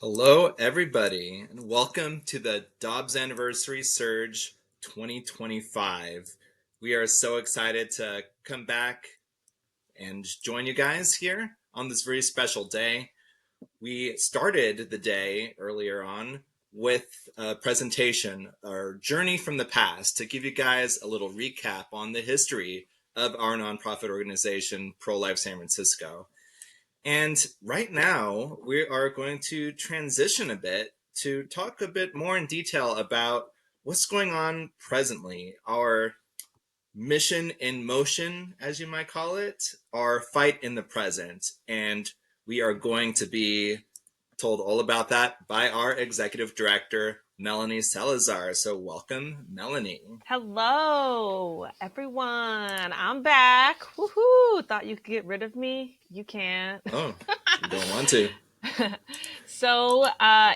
Hello, everybody, and welcome to the Dobbs Anniversary Surge 2025. We are so excited to come back and join you guys here on this very special day. We started the day earlier on with a presentation, our journey from the past, to give you guys a little recap on the history of our nonprofit organization, Pro-Life San Francisco. And right now, we are going to transition a bit to talk a bit more in detail about what's going on presently, our mission in motion, as you might call it, our fight in the present. And we are going to be told all about that by our executive director, Melanie Salazar. So, welcome, Melanie. Hello, everyone. I'm back. Woohoo! Thought you could get rid of me? You can't. Oh, you don't want to. So,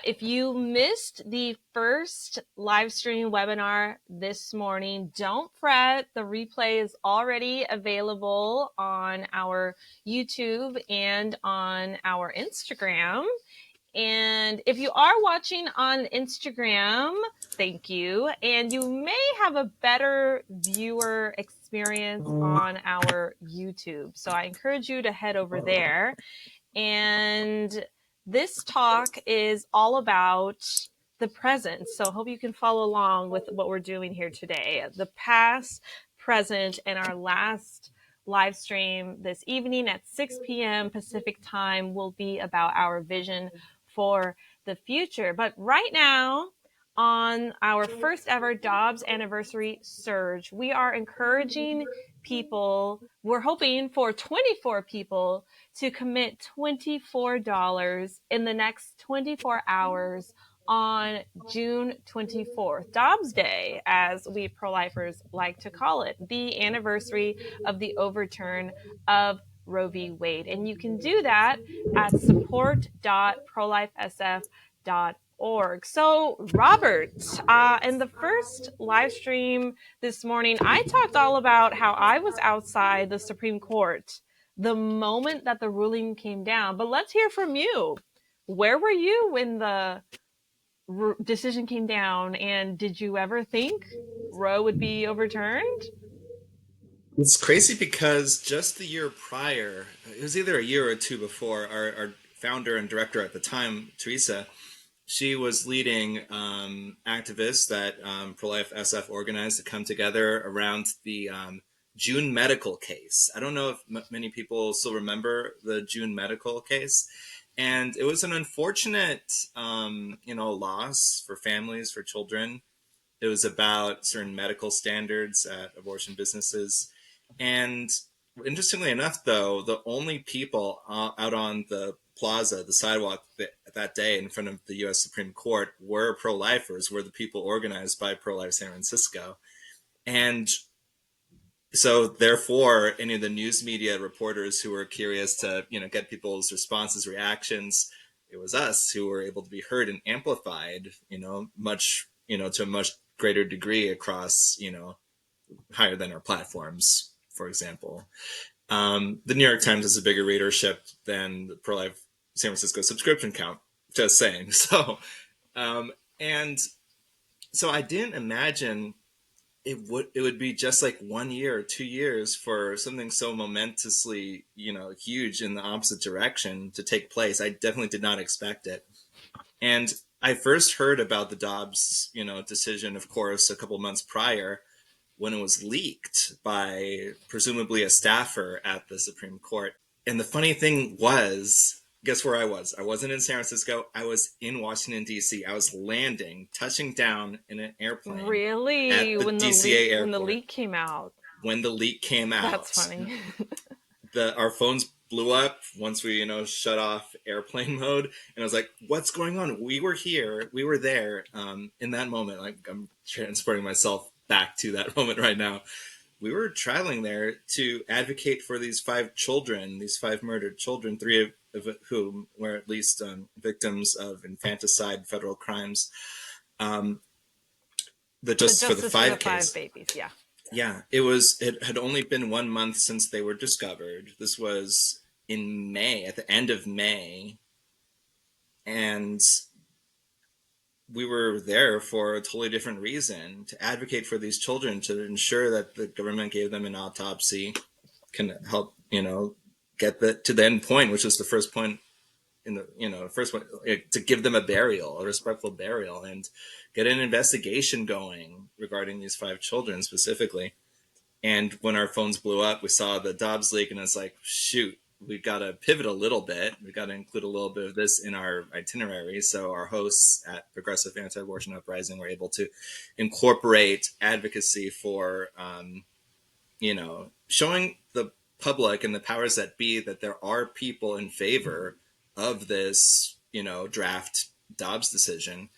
if you missed the first live stream webinar this morning, don't fret. The replay is already available on our YouTube and on our Instagram. And if you are watching on Instagram, thank you. And you may have a better viewer experience on our YouTube. So I encourage you to head over there. And this talk is all about the present. So I hope you can follow along with what we're doing here today. The past, present, and our last live stream this evening at 6 p.m. Pacific time will be about our vision for the future. But right now, on our first ever Dobbs Anniversary Surge, we are encouraging people, we're hoping for 24 people to commit $24 in the next 24 hours on June 24th, Dobbs Day, as we pro-lifers like to call it, the anniversary of the overturn of Roe v. Wade. And you can do that at support.prolifesf.org. So, Robert, in the first live stream this morning, I talked all about how I was outside the Supreme Court the moment that the ruling came down. But let's hear from you. Where were you when the decision came down, and did you ever think Roe would be overturned? It's crazy because just the year prior, it was either a year or two before, our founder and director at the time, Teresa, she was leading activists that Pro-Life SF organized to come together around the June medical case. I don't know if many people still remember the June medical case. And it was an unfortunate, loss for families, for children. It was about certain medical standards at abortion businesses. And interestingly enough, though, the only people out on the plaza, the sidewalk that day in front of the U.S. Supreme Court were pro-lifers, were the people organized by Pro-Life San Francisco. And so therefore, any of the news media reporters who were curious to, get people's responses, reactions, it was us who were able to be heard and amplified, much, to a much greater degree across, higher than our platforms, for example. The New York Times has a bigger readership than the Pro-Life San Francisco subscription count, just saying. And so I didn't imagine it would be just like 1 year or 2 years for something so momentously, huge in the opposite direction to take place. I definitely did not expect it. And I first heard about the Dobbs, decision, of course, a couple months prior when it was leaked by presumably a staffer at the Supreme Court. And the funny thing was, guess where I was? I wasn't in San Francisco. I was in Washington, D.C. I was touching down in an airplane Really? at the When the DCA leak when the airport leak came out? when the leak came That's out. funny. Our phones blew up once we, shut off airplane mode. And I was like, what's going on? We were here. We were there in that moment. Like, I'm transporting myself back to that moment right now. We were traveling there to advocate for these 5 children, these 5 murdered children, 3 of whom were at least victims of infanticide, federal crimes. The Justice for the Justice for the 5 five case. babies, yeah. Yeah, it had only been 1 month since they were discovered. This was in May, at the end of May. And we were there for a totally different reason, to advocate for these children, to ensure that the government gave them an autopsy, can help, get to the end point, which was the first point in the, first one, to give them a burial, a respectful burial, and get an investigation going regarding these 5 children specifically. And when our phones blew up, we saw the Dobbs leak, and it's like, shoot, we've got to pivot a little bit. We've got to include a little bit of this in our itinerary. So our hosts at Progressive Anti-Abortion Uprising were able to incorporate advocacy for, showing the public and the powers that be that there are people in favor of this, draft Dobbs decision.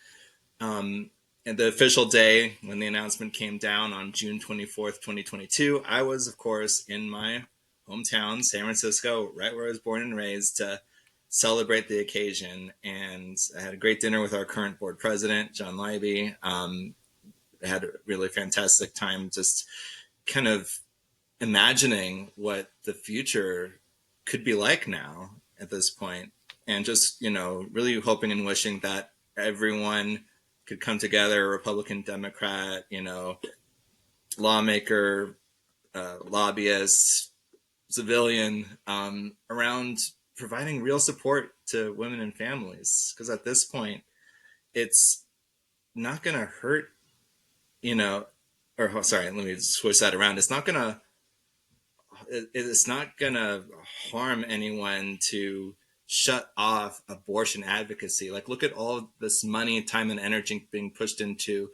Um, and the official day when the announcement came down on June 24th, 2022, I was, of course, in my hometown, San Francisco, right where I was born and raised, to celebrate the occasion. And I had a great dinner with our current board president, John Leiby. I had a really fantastic time just kind of imagining what the future could be like now at this point, and just, really hoping and wishing that everyone could come together, Republican, Democrat, lawmaker, lobbyist, civilian, around providing real support to women and families, because at this point it's not going to hurt, you know or sorry, let me switch that around. It's not gonna harm anyone to shut off abortion advocacy. Like, look at all this money, time, and energy being pushed into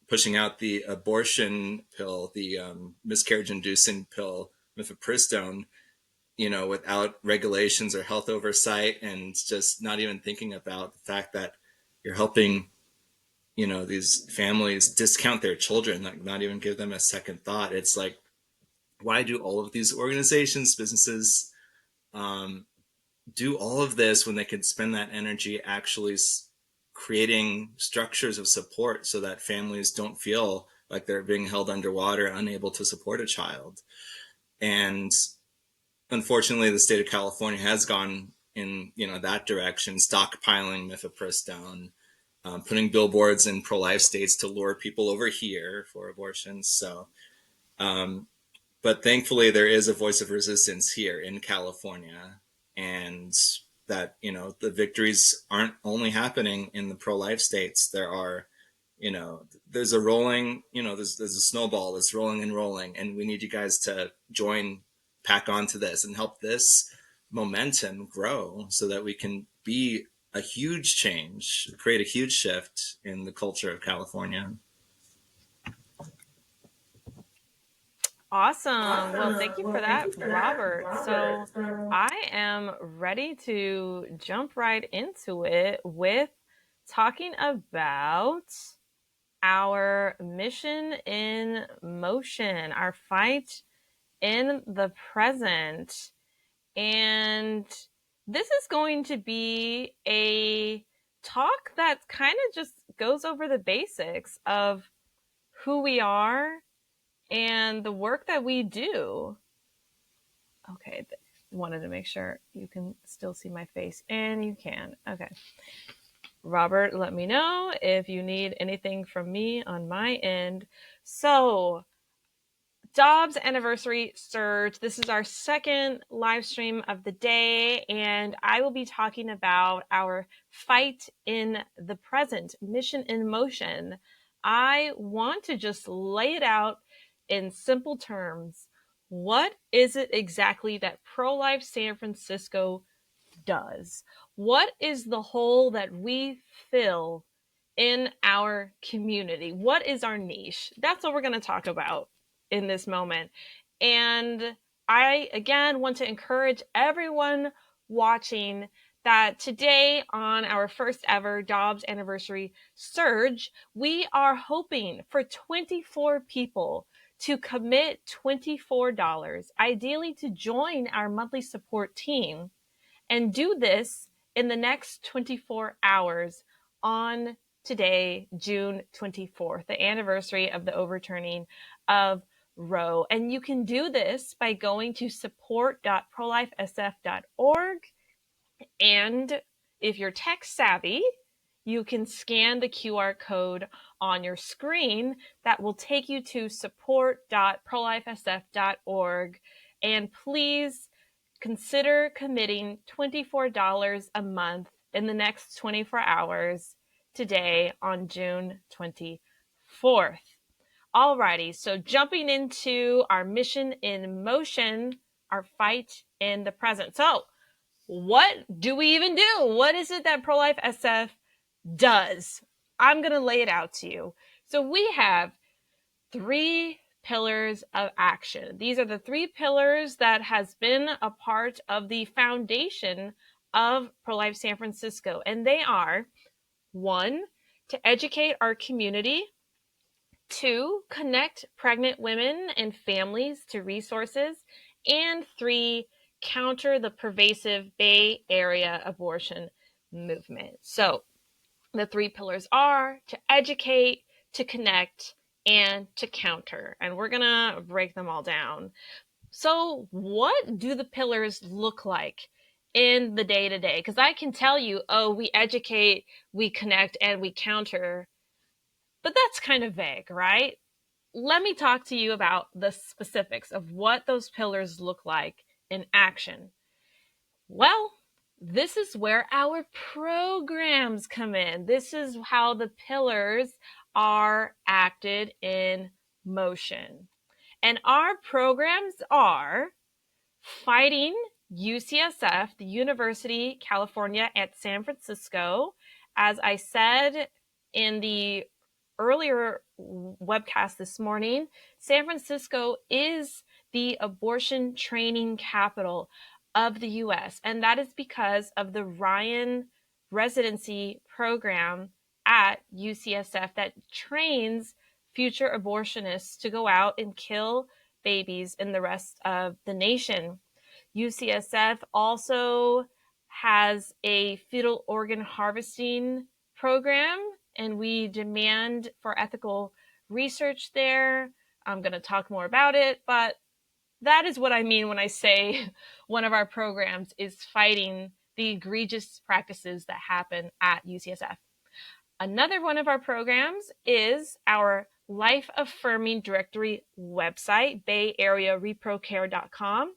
pushing out the abortion pill, the miscarriage-inducing pill, mifepristone, without regulations or health oversight, and just not even thinking about the fact that you're helping, these families discount their children, like not even give them a second thought. It's like, why do all of these organizations, businesses, um, do all of this when they could spend that energy actually creating structures of support so that families don't feel like they're being held underwater, unable to support a child? And unfortunately, the state of California has gone in, that direction, stockpiling mifepristone, putting billboards in pro-life states to lure people over here for abortions. So, but thankfully, there is a voice of resistance here in California, and that, the victories aren't only happening in the pro-life states. There are, there's a rolling, there's a snowball that's rolling and rolling, and we need you guys to join, pack onto this, and help this momentum grow so that we can be a huge change, create a huge shift in the culture of California. Awesome. Well, thank you for that, Robert. So I am ready to jump right into it with talking about our mission in motion, our fight in the present. And this is going to be a talk that kind of just goes over the basics of who we are and the work that we do. Okay, wanted to make sure you can still see my face, and you can. Okay. Robert, let me know if you need anything from me on my end. So, Dobbs Anniversary Surge. This is our second live stream of the day, and I will be talking about our fight in the present, mission in motion. I want to just lay it out in simple terms. What is it exactly that Pro Life San Francisco does? What is the hole that we fill in our community? What is our niche? That's what we're going to talk about in this moment. And I, again, want to encourage everyone watching that today, on our first ever Dobbs Anniversary Surge, we are hoping for 24 people to commit $24, ideally to join our monthly support team, and do this in the next 24 hours on today, June 24th, the anniversary of the overturning of Roe. And you can do this by going to support.prolifesf.org. And if you're tech savvy, you can scan the QR code on your screen that will take you to support.prolifesf.org. And please consider committing $24 a month in the next 24 hours today on June 24th. Alrighty, so jumping into our mission in motion, our fight in the present. So, what do we even do? What is it that Pro-Life SF does? I'm going to lay it out to you. So, we have 3 pillars of action. These are the 3 pillars that has been a part of the foundation of Pro-Life San Francisco. And they are 1, to educate our community. 2, connect pregnant women and families to resources. And 3, counter the pervasive Bay Area abortion movement. So the 3 pillars are to educate, to connect, and to counter. And we're going to break them all down. So what do the pillars look like in the day-to-day? Because I can tell you, we educate, we connect, and we counter. But that's kind of vague, right? Let me talk to you about the specifics of what those pillars look like in action. Well, this is where our programs come in. This is how the pillars are acted in motion. And our programs are fighting UCSF, the University California at San Francisco. As I said in the earlier webcast this morning, San Francisco is the abortion training capital of the US, and that is because of the Ryan residency program at UCSF that trains future abortionists to go out and kill babies in the rest of the nation. UCSF also has a fetal organ harvesting program, and we demand for ethical research there. I'm going to talk more about it, but that is what I mean when I say one of our programs is fighting the egregious practices that happen at UCSF. Another one of our programs is our life affirming directory website, bayareareprocare.com.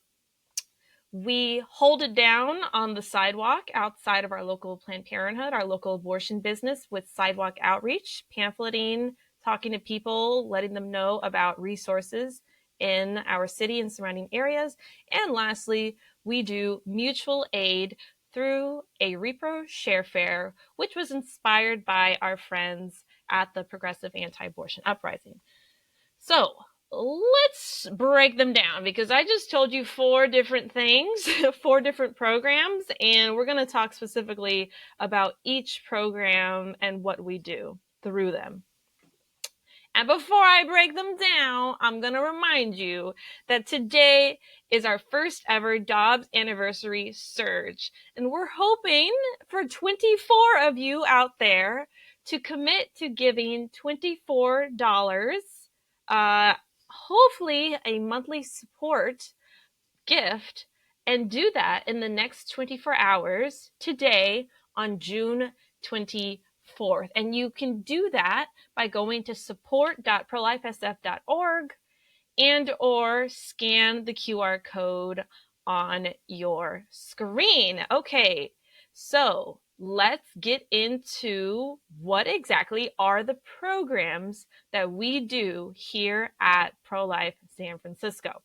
We hold it down on the sidewalk outside of our local Planned Parenthood, our local abortion business, with sidewalk outreach, pamphleting, talking to people, letting them know about resources in our city and surrounding areas. And lastly, we do mutual aid through a Repro Share Fair, which was inspired by our friends at the Progressive Anti-Abortion Uprising. So let's break them down, because I just told you 4 different things, 4 different programs, and we're going to talk specifically about each program and what we do through them. And before I break them down, I'm going to remind you that today is our first ever Dobbs Anniversary Surge. And we're hoping for 24 of you out there to commit to giving $24, hopefully a monthly support gift, and do that in the next 24 hours today on June 24th. And you can do that by going to support.prolifesf.org and or scan the QR code on your screen. Okay, so let's get into what exactly are the programs that we do here at Pro-Life San Francisco.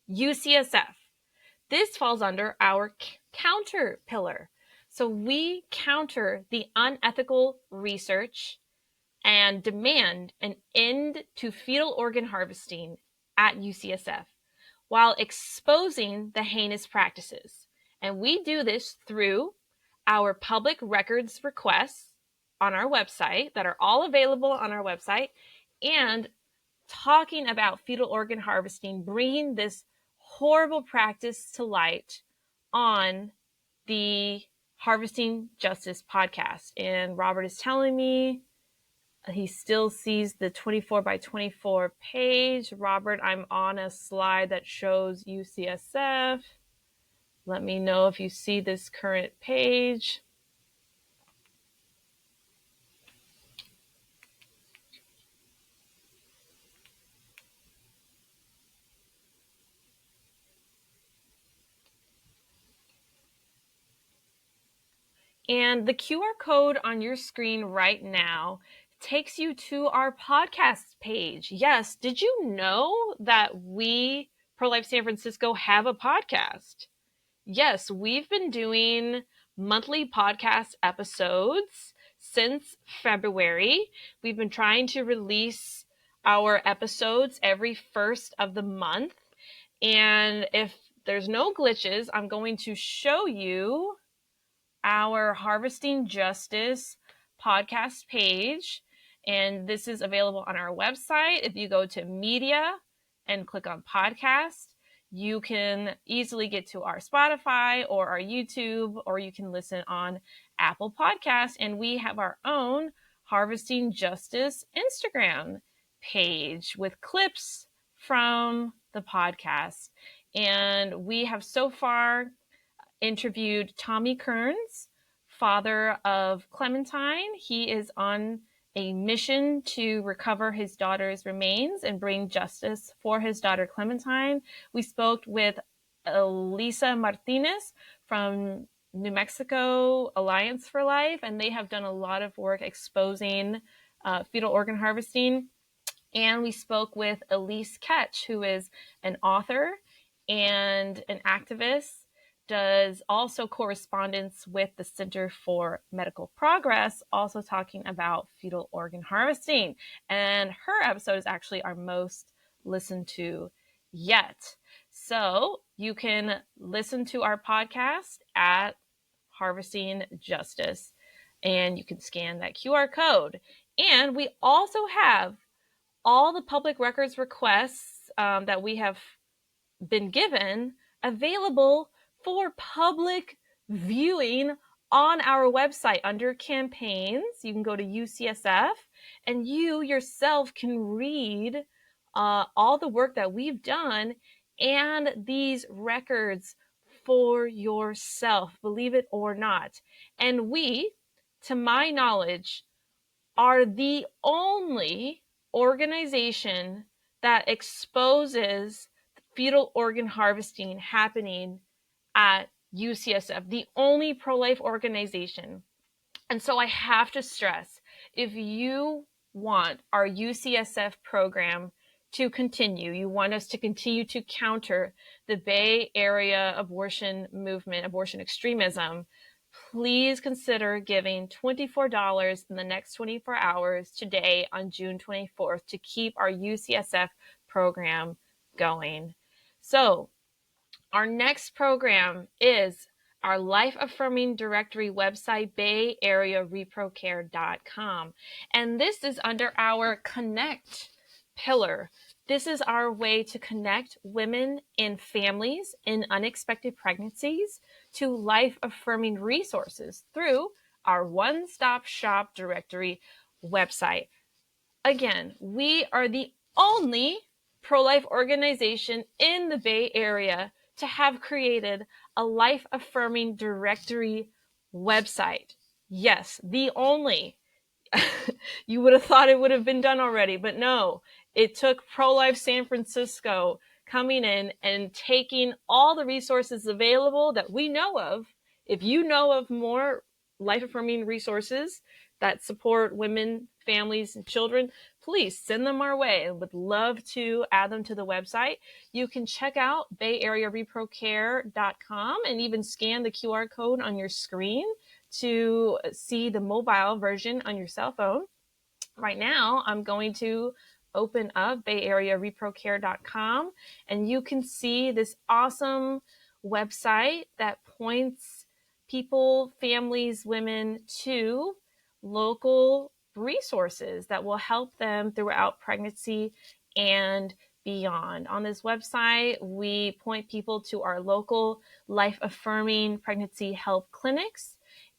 UCSF. This falls under our counter pillar. So we counter the unethical research and demand an end to fetal organ harvesting at UCSF while exposing the heinous practices. And we do this through our public records requests on our website that are all available on our website, and talking about fetal organ harvesting, bringing this horrible practice to light on the Harvesting Justice podcast. And Robert is telling me he still sees the 24 by 24 page. Robert, I'm on a slide that shows UCSF. Let me know if you see this current page. And the QR code on your screen right now takes you to our podcast page. Yes, did you know that we, Pro Life San Francisco, have a podcast? Yes, we've been doing monthly podcast episodes since February. We've been trying to release our episodes every first of the month. And if there's no glitches, I'm going to show you our Harvesting Justice podcast page. And this is available on our website. If you go to media and click on podcast, you can easily get to our Spotify or our YouTube, or you can listen on Apple Podcasts. And we have our own Harvesting Justice Instagram page with clips from the podcast. And we have so far interviewed Tommy Kearns, father of Clementine. He is on a mission to recover his daughter's remains and bring justice for his daughter Clementine. We spoke with Elisa Martinez from New Mexico Alliance for Life, and they have done a lot of work exposing fetal organ harvesting. And we spoke with Elise Ketch, who is an author and an activist, does also correspondence with the Center for Medical Progress, also talking about fetal organ harvesting. And her episode is actually our most listened to yet. So you can listen to our podcast at Harvesting Justice, and you can scan that QR code. And we also have all the public records requests that we have been given available for public viewing on our website under campaigns. You can go to UCSF and you yourself can read all the work that we've done and these records for yourself, believe it or not. And we, to my knowledge, are the only organization that exposes fetal organ harvesting happening at UCSF, the only pro-life organization. And so I have to stress, if you want our UCSF program to continue, you want us to continue to counter the Bay Area abortion movement, abortion extremism, please consider giving $24 in the next 24 hours today on June 24th to keep our UCSF program going. So our next program is our Life Affirming Directory website, bayareareprocare.com. And this is under our Connect pillar. This is our way to connect women and families in unexpected pregnancies to life-affirming resources through our one-stop shop directory website. Again, we are the only pro-life organization in the Bay Area to have created a life-affirming directory website. Yes, the only. You would have thought it would have been done already, but no. It took Pro-Life San Francisco coming in and taking all the resources available that we know of. If you know of more life-affirming resources that support women, families, and children, please send them our way. I would love to add them to the website. You can check out bayareareprocare.com and even scan the QR code on your screen to see the mobile version on your cell phone. Right now, I'm going to open up bayareareprocare.com, and you can see this awesome website that points people, families, women to local resources that will help them throughout pregnancy and beyond. On this website, we point people to our local life-affirming pregnancy health clinics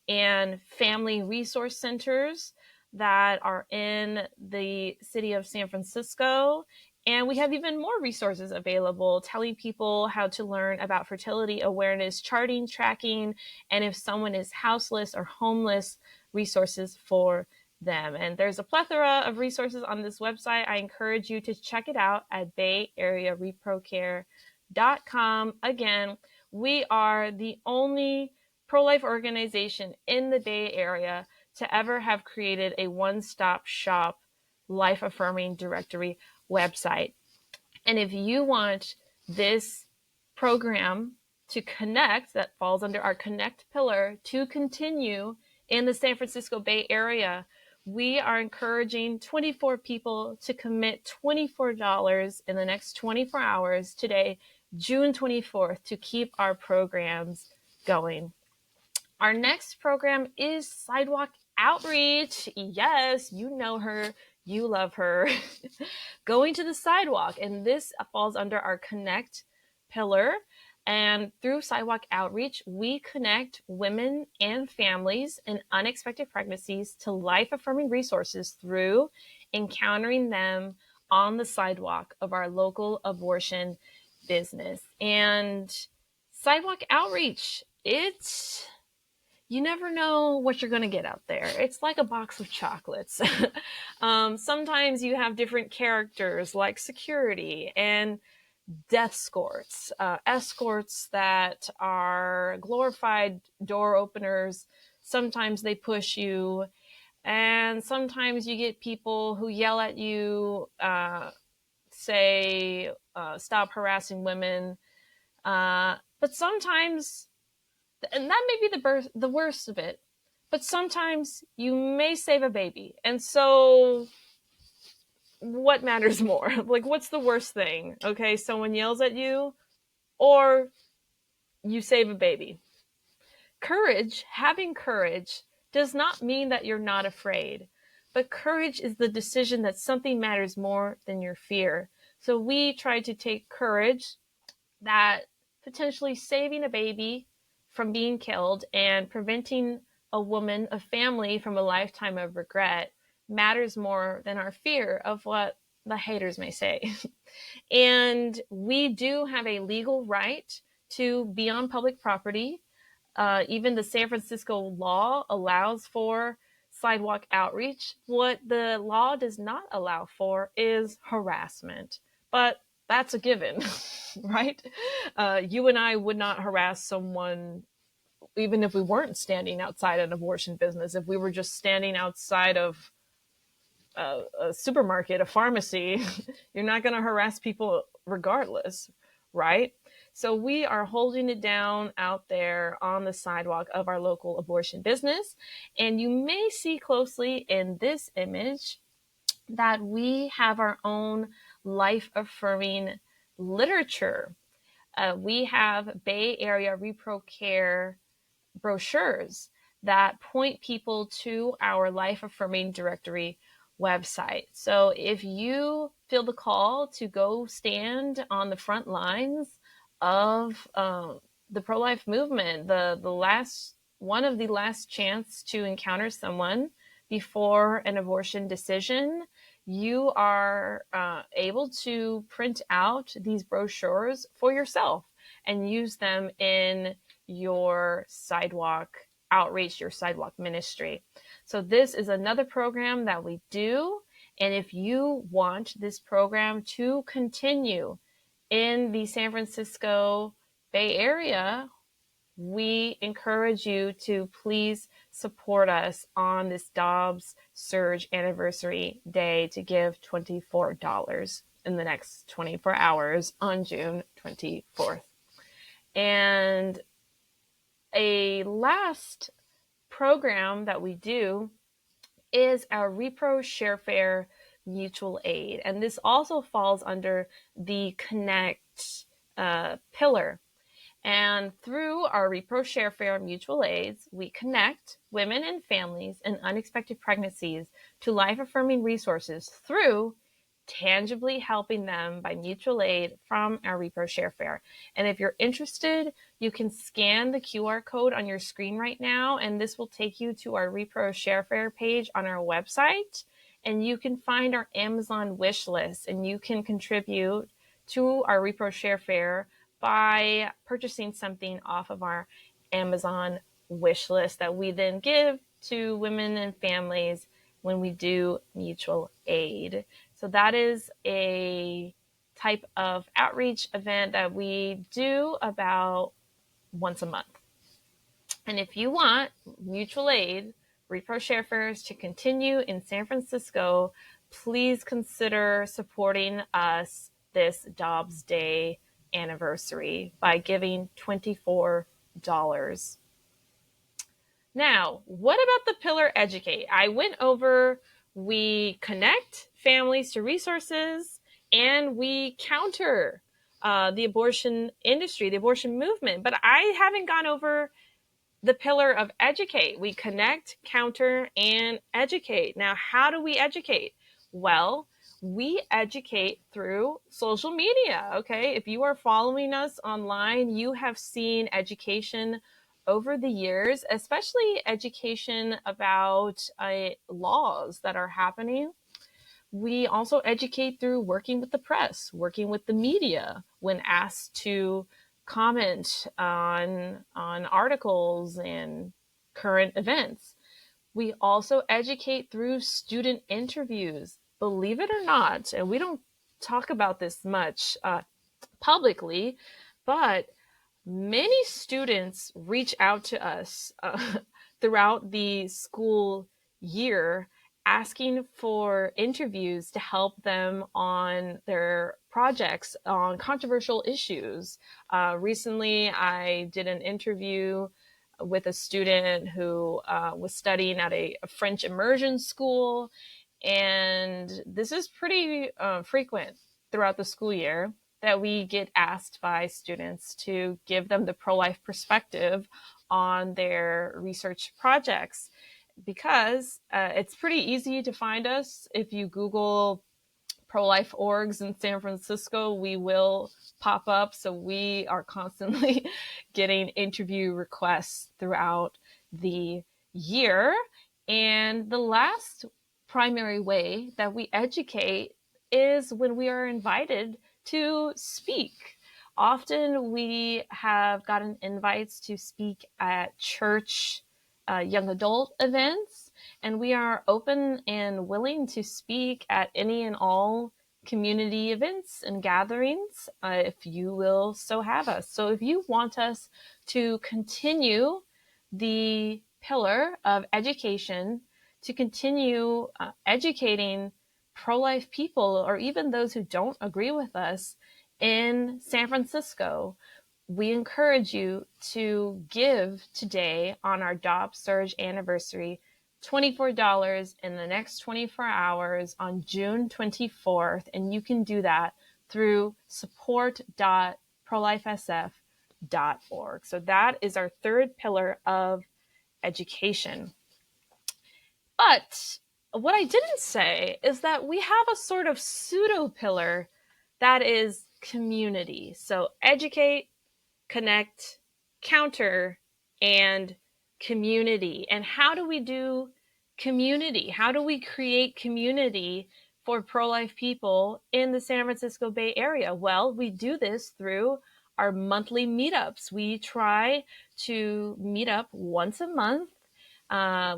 and family resource centers that are in the city of San Francisco And we have even more resources available telling people how to learn about fertility awareness, charting, tracking, and if someone is houseless or homeless, resources for them. And there's a plethora of resources on this website. I encourage you to check it out at bayareareprocare.com. Again, we are the only pro-life organization in the Bay Area to ever have created a one-stop shop life affirming directory website. And if you want this program to connect, that falls under our connect pillar, to continue in the San Francisco Bay Area, we are encouraging 24 people to commit $24 in the next 24 hours today, June 24th, to keep our programs going. Our next program is Sidewalk Outreach. Yes, you know her, you love her. Going to the sidewalk. And this falls under our Connect pillar. And through Sidewalk Outreach, we connect women and families in unexpected pregnancies to life affirming resources through encountering them on the sidewalk of our local abortion business. And Sidewalk Outreach, it's you never know what you're going to get out there. It's like a box of chocolates. Sometimes you have different characters like security and death escorts that are glorified door openers. Sometimes they push you, and sometimes you get people who yell at you, say, stop harassing women. But sometimes, and that may be the worst of it, but sometimes you may save a baby. And so what matters more? Like, what's the worst thing? Okay, someone yells at you or you save a baby. Having courage does not mean that you're not afraid, but courage is the decision that something matters more than your fear. So we try to take courage that potentially saving a baby from being killed and preventing a family from a lifetime of regret matters more than our fear of what the haters may say. And we do have a legal right to be on public property. Even the San Francisco law allows for sidewalk outreach. What the law does not allow for is harassment. But that's a given, right? You and I would not harass someone even if we weren't standing outside an abortion business. If we were just standing outside of a supermarket, a pharmacy, you're not going to harass people regardless, right? So we are holding it down out there on the sidewalk of our local abortion business. And you may see closely in this image that we have our own life affirming literature. We have Bay Area Repro Care brochures that point people to our life affirming directory website. So if you feel the call to go stand on the front lines of the pro-life movement, the last one of the last chance to encounter someone before an abortion decision, you are able to print out these brochures for yourself and use them in your sidewalk outreach, your sidewalk ministry. So this is another program that we do. And if you want this program to continue in the San Francisco Bay Area, we encourage you to please support us on this Dobbs Surge Anniversary Day to give $24 in the next 24 hours on June 24th. And a last program that we do is our Repro Sharefair Mutual Aid. And this also falls under the Connect pillar. And through our Repro Sharefair Mutual Aids, we connect women and families in unexpected pregnancies to life-affirming resources through tangibly helping them by mutual aid from our Repro Sharefair. And if you're interested, you can scan the QR code on your screen right now, and this will take you to our Repro Sharefair page on our website. And you can find our Amazon wish list, and you can contribute to our Repro Share Fair by purchasing something off of our Amazon wish list that we then give to women and families when we do mutual aid. So that is a type of outreach event that we do about once a month. And if you want mutual aid, Repro Share Fairs to continue in San Francisco, please consider supporting us this Dobbs Day anniversary by giving $24. Now, what about the pillar educate? I went over, we connect families to resources, and we counter the abortion industry, the abortion movement. But I haven't gone over the pillar of educate. We connect, counter, and educate. Now, how do we educate? Well, we educate through social media. Okay. If you are following us online, you have seen education over the years, especially education about laws that are happening. We also educate through working with the press, working with the media when asked to comment on articles and current events. We also educate through student interviews. Believe it or not, and we don't talk about this much publicly, but many students reach out to us throughout the school year asking for interviews to help them on their projects on controversial issues. Recently, I did an interview with a student who was studying at a French immersion school, and this is pretty frequent throughout the school year that we get asked by students to give them the pro-life perspective on their research projects, because it's pretty easy to find us. If you Google pro-life orgs in San Francisco, we will pop up. So we are constantly getting interview requests throughout the year. And the last primary way that we educate is when we are invited to speak. Often we have gotten invites to speak at church young adult events, and we are open and willing to speak at any and all community events and gatherings if you will so have us. So if you want us to continue the pillar of education, to continue educating pro-life people or even those who don't agree with us in San Francisco, we encourage you to give today on our Dobbs Surge anniversary $24 in the next 24 hours on June 24th. And you can do that through support.prolifesf.org. So that is our third pillar of education. But what I didn't say is that we have a sort of pseudo pillar that is community. So educate, connect, counter, and community. And how do we do community? How do we create community for pro-life people in the San Francisco Bay Area? Well, we do this through our monthly meetups. We try to meet up once a month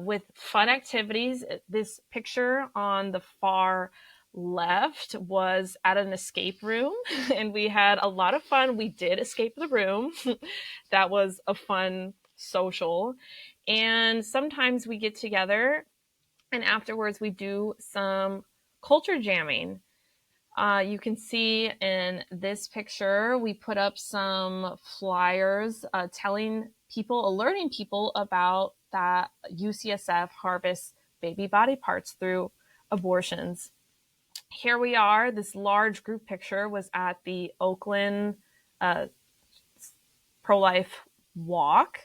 with fun activities. This picture on the far left was at an escape room, and we had a lot of fun. We did escape the room. That was a fun social. And sometimes we get together and afterwards we do some culture jamming. You can see in this picture, we put up some flyers telling people, alerting people about that UCSF harvests baby body parts through abortions. Here we are. This large group picture was at the Oakland pro-life walk.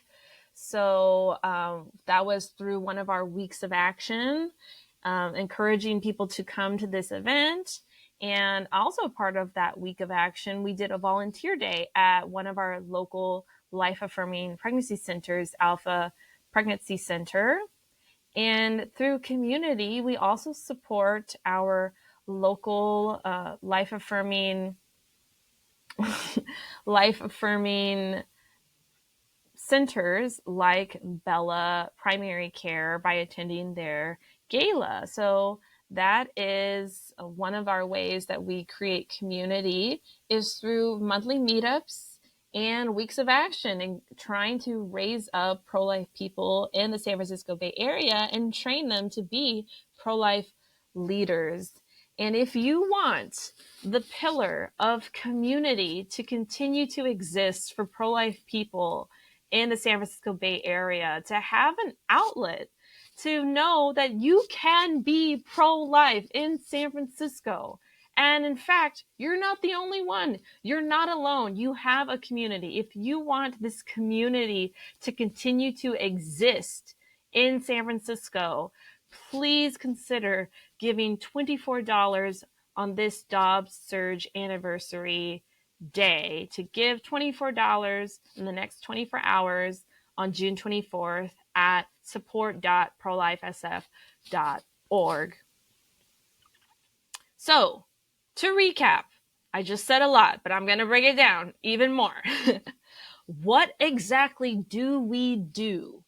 So that was through one of our weeks of action, encouraging people to come to this event. And also part of that week of action, we did a volunteer day at one of our local life-affirming pregnancy centers, Alpha Pregnancy Center. And through community, we also support our local life affirming centers like Bella Primary Care by attending their gala. So that is one of our ways that we create community is through monthly meetups and weeks of action and trying to raise up pro-life people in the San Francisco Bay Area and train them to be pro-life leaders. And if you want the pillar of community to continue to exist for pro-life people in the San Francisco Bay Area, to have an outlet to know that you can be pro-life in San Francisco. And in fact, you're not the only one. You're not alone. You have a community. If you want this community to continue to exist in San Francisco, please consider giving $24 on this Dobbs Surge anniversary day to give $24 in the next 24 hours on June 24th at support.prolifesf.org. So, to recap, I just said a lot, but I'm going to break it down even more. What exactly do we do?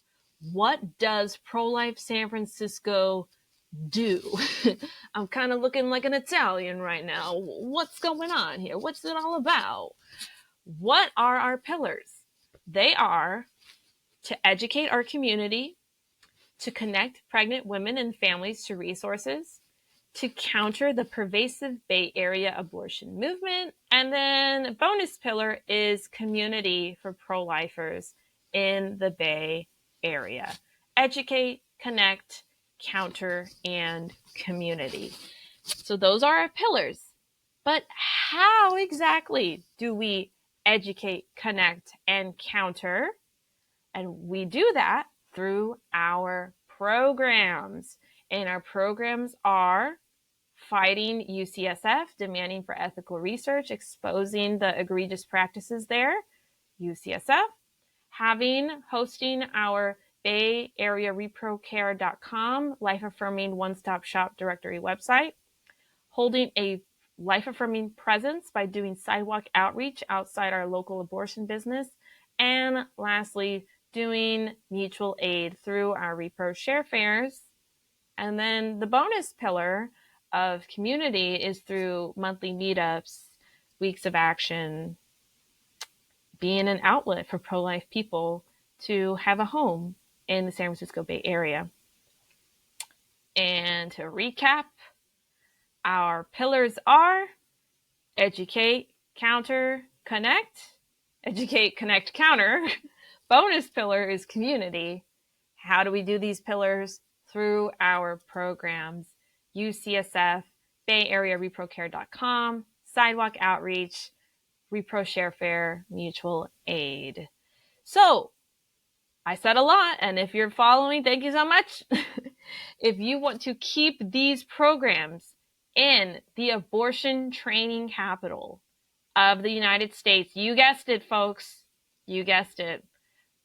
What does Pro-Life San Francisco do? I'm kind of looking like an Italian right now. What's going on here? What's it all about? What are our pillars? They are to educate our community, to connect pregnant women and families to resources, to counter the pervasive Bay Area abortion movement, and then a bonus pillar is community for pro-lifers in the Bay Area. Educate, connect, counter, and community. So those are our pillars. But how exactly do we educate, connect, and counter? And we do that through our programs. And our programs are fighting UCSF, demanding for ethical research, exposing the egregious practices there, UCSF, hosting our Bay Area ReproCare.com life affirming one-stop shop directory website, holding a life affirming presence by doing sidewalk outreach outside our local abortion business, and lastly, doing mutual aid through our Repro Share Fairs. And then the bonus pillar of community is through monthly meetups, weeks of action, being an outlet for pro-life people to have a home in the San Francisco Bay Area. And to recap, our pillars are educate, counter, connect. Educate, connect, counter. Bonus pillar is community. How do we do these pillars? Through our programs. UCSF, Bay Area ReproCare.com, Sidewalk Outreach, Repro Share Fair, Mutual Aid. So, I said a lot, and if you're following, thank you so much. If you want to keep these programs in the abortion training capital of the United States, you guessed it, folks, you guessed it.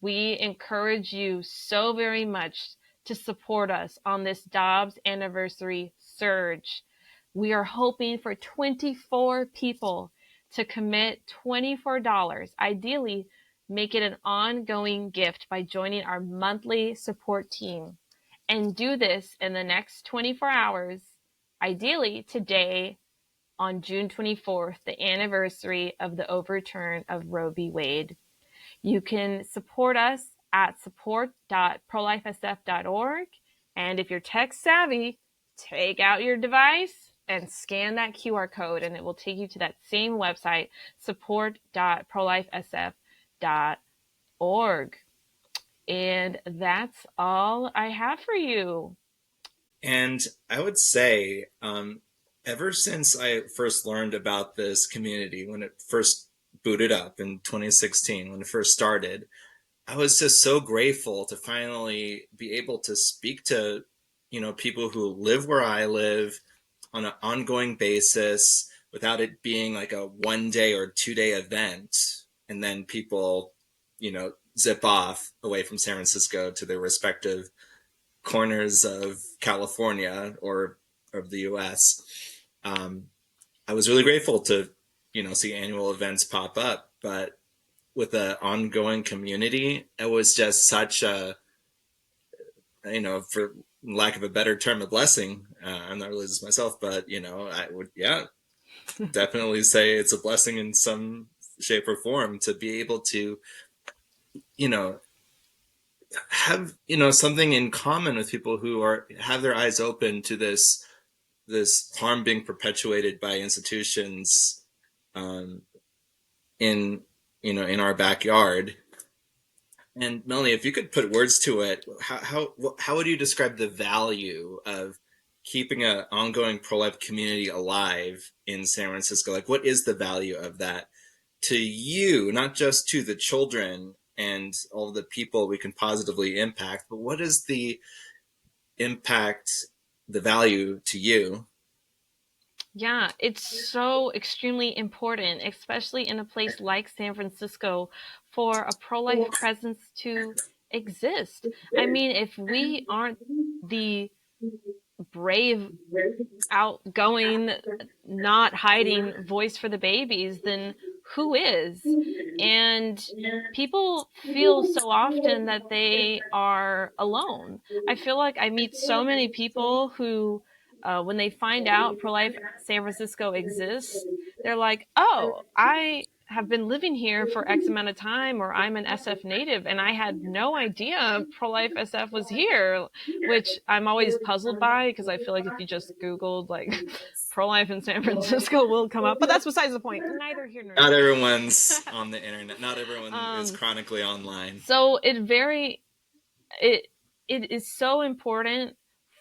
We encourage you so very much to support us on this Dobbs Anniversary Surge. We are hoping for 24 people to commit $24. Ideally, make it an ongoing gift by joining our monthly support team. And do this in the next 24 hours, ideally today on June 24th, the anniversary of the overturn of Roe v. Wade. You can support us at support.prolifesf.org. And if you're tech savvy, take out your device and scan that QR code, and it will take you to that same website, support.prolifesf.org. And that's all I have for you. And I would say, ever since I first learned about this community, when it first booted up in 2016, when it first started, I was just so grateful to finally be able to speak to, people who live where I live on an ongoing basis without it being like a 1 day or 2 day event. And then people, zip off away from San Francisco to their respective corners of California or of the U.S. Um, I was really grateful to, see annual events pop up, but with the ongoing community, it was just such a, for lack of a better term, a blessing. I'm not religious myself, but I would, yeah, definitely say it's a blessing in some shape or form to be able to, you know, have something in common with people who are have their eyes open to this harm being perpetuated by institutions, um, in in our backyard. And Melanie, if you could put words to it, how would you describe the value of keeping an ongoing pro-life community alive in San Francisco? Like, what is the value of that to you, not just to the children and all the people we can positively impact, but what is the impact, the value to you? Yeah, it's so extremely important, especially in a place like San Francisco, for a pro life presence to exist. I mean, if we aren't the brave, outgoing, not hiding voice for the babies, then who is? And people feel so often that they are alone. I feel like I meet so many people who, when they find out Pro Life San Francisco exists, they're like, oh, I have been living here for X amount of time, or I'm an SF native and I had no idea Pro Life SF was here, which I'm always puzzled by because I feel like if you just Googled like pro life in San Francisco will come up, but that's besides the point. Neither here nor Not there. everyone's on the internet. Not everyone is um, chronically online. so it it is so important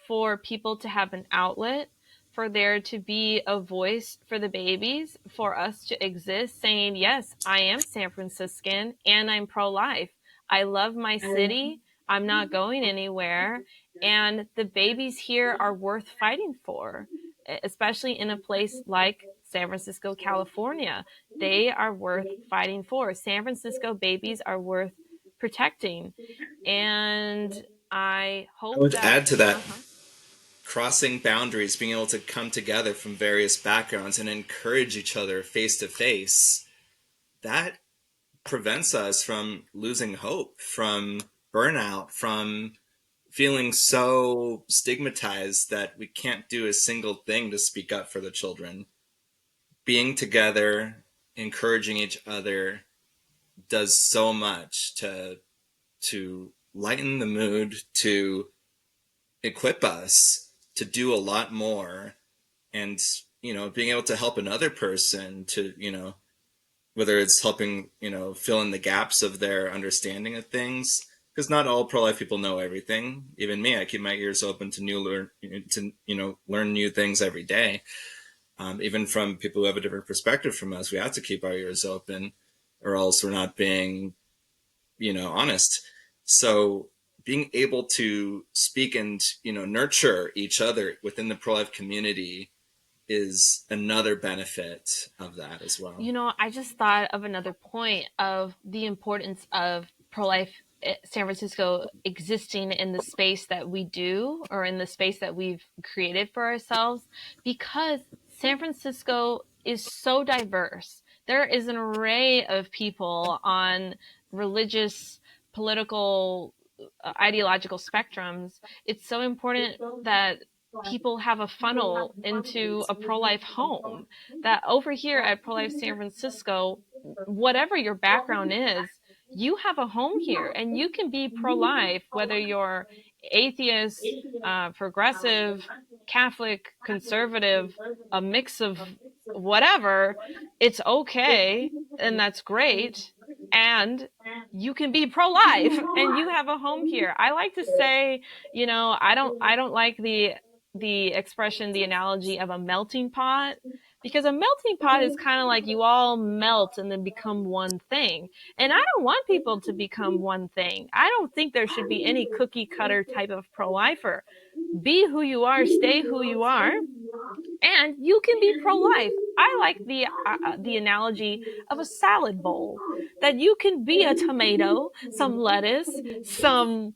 for people to have an outlet, for there to be a voice for the babies, for us to exist saying, yes, I am San Franciscan and I'm pro life. I love my city. I'm not going anywhere. And the babies here are worth fighting for, especially in a place like San Francisco, California. They are worth fighting for. San Francisco babies are worth protecting. And I I hope would that, add to that, uh-huh. crossing boundaries, being able to come together from various backgrounds and encourage each other face to face, that prevents us from losing hope, from burnout, from feeling so stigmatized that we can't do a single thing to speak up for the children. Being together, encouraging each other does so much to lighten the mood, to equip us to do a lot more, and being able to help another person to whether it's helping fill in the gaps of their understanding of things, because not all pro-life people know everything. Even me, I keep my ears open to learn new things every day. Even from people who have a different perspective from us, we have to keep our ears open, or else we're not being honest. So being able to speak and nurture each other within the pro-life community is another benefit of that as well. I just thought of another point of the importance of pro life San Francisco existing in the space that we do, or in the space that we've created for ourselves, because San Francisco is so diverse. There is an array of people on religious, political, ideological spectrums. It's so important that people have a funnel into a pro life home. That over here at Pro Life San Francisco, whatever your background is, you have a home here and you can be pro life, whether you're atheist, progressive, Catholic, conservative, a mix of whatever. It's okay, and that's great. And you can be pro life and you have a home here. I like to say, I don't like the expression, the analogy of a melting pot, because a melting pot is kind of like you all melt and then become one thing. And I don't want people to become one thing. I don't think there should be any cookie cutter type of pro lifer. Be who you are, stay who you are, and you can be pro life. I like the analogy of a salad bowl, that you can be a tomato, some lettuce, some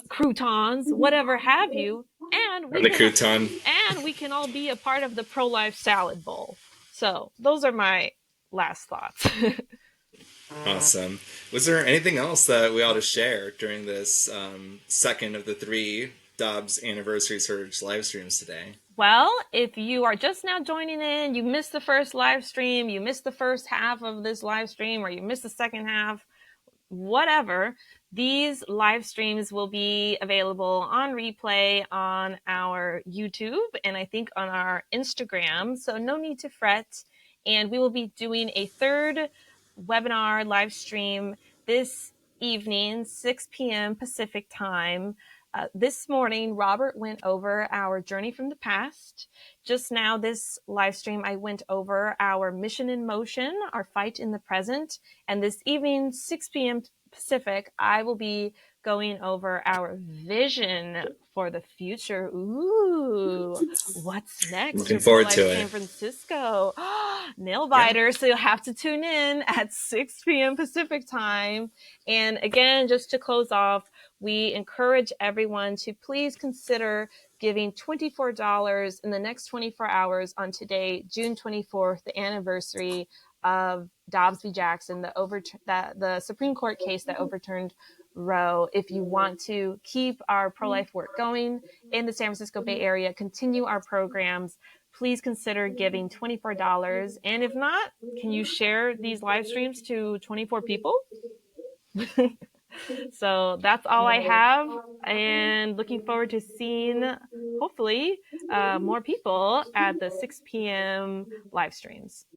croutons, whatever have you, and And the crouton. we can all be a part of the pro-life salad bowl. So those are my last thoughts. Awesome. Was there anything else that we ought to share during this second of the three Dobbs Anniversary Surge live streams today? Well, if you are just now joining in, you missed the first live stream, you missed the first half of this live stream, or you missed the second half, whatever, these live streams will be available on replay on our YouTube and I think on our Instagram. So no need to fret. And we will be doing a third webinar live stream this evening, 6 p.m. Pacific time. This morning, Robert went over our journey from the past. Just now, this live stream, I went over our mission in motion, our fight in the present. And this evening, 6 p.m. Pacific, I will be going over our vision for the future. Ooh, what's next Looking for forward Pro-Life to San it. Francisco? Nail Yeah. biter. So you'll have to tune in at 6 p.m. Pacific time. And again, just to close off, we encourage everyone to please consider giving $24 in the next 24 hours on today, June 24th, the anniversary of Dobbs v. Jackson, the Supreme Court case that overturned Roe. If you want to keep our pro-life work going in the San Francisco Bay Area, continue our programs, please consider giving $24. And if not, can you share these live streams to 24 people? So that's all I have, and looking forward to seeing, hopefully, more people at the 6 p.m. live streams.